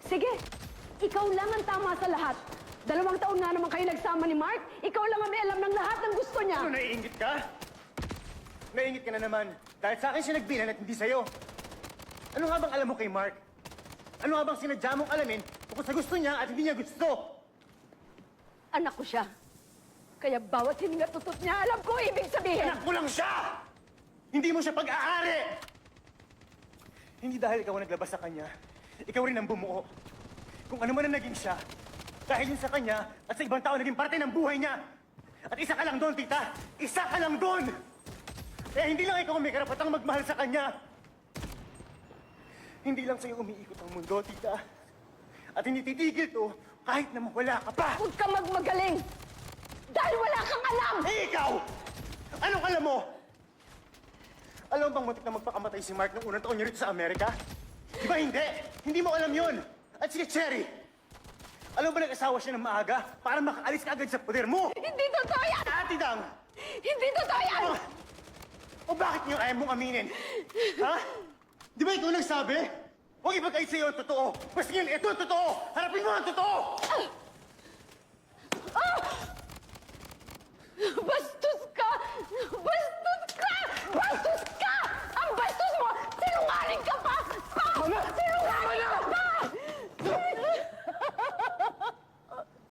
Sige, ikaw lang ang tama sa lahat. 2 taon nga naman kayo nagsama ni Mark. Ikaw lang ang may alam ng lahat ng gusto niya. Ano, naiingit ka? Naiingit ka na naman. Dahil sa akin siya nagbilan at hindi sa'yo. Ano nga bang alam mo kay Mark? Ano nga bang sinadya mong alamin kung sa gusto niya at hindi niya gusto? Anak ko siya. Kaya bawat hininga tutot niya, alam ko ibig sabihin. Anak mo lang siya! Hindi mo siya pag-aari! Hindi dahil ikaw ang naglabas sa kanya, ikaw rin ang bumuo. Kung ano man ang naging siya, dahil yun sa kanya at sa ibang tao naging parte ng buhay niya. At isa ka lang doon, tita! Isa ka lang doon! Kaya hindi lang ikaw ang may karapatang magmahal sa kanya. Hindi lang sa'yo umiikot ang mundo, tita. At hindi titigil to kahit na mawala ka pa! Huwag ka magmagaling! Dahil wala kang alam! Eh, ikaw! Anong alam mo? Alam mo bang muntik na magpakamatay si Mark nung unang taon niya rito sa Amerika? Di ba hindi? Hindi mo alam yun! At si Cherry! Alam mo ba nag-asawa siya ng maaga para makaalis ka agad sa poder mo? Hindi totoo yan! Ate Dang! Hindi totoo yan! O bakit niyo ayaw mong aminin? Ha? Di ba ikaw nagsabi? Huwag ipagkait sa'yo ang totoo. Mas ngayon, ito ang totoo! Harapin mo ang totoo! Bastos ka! Bastos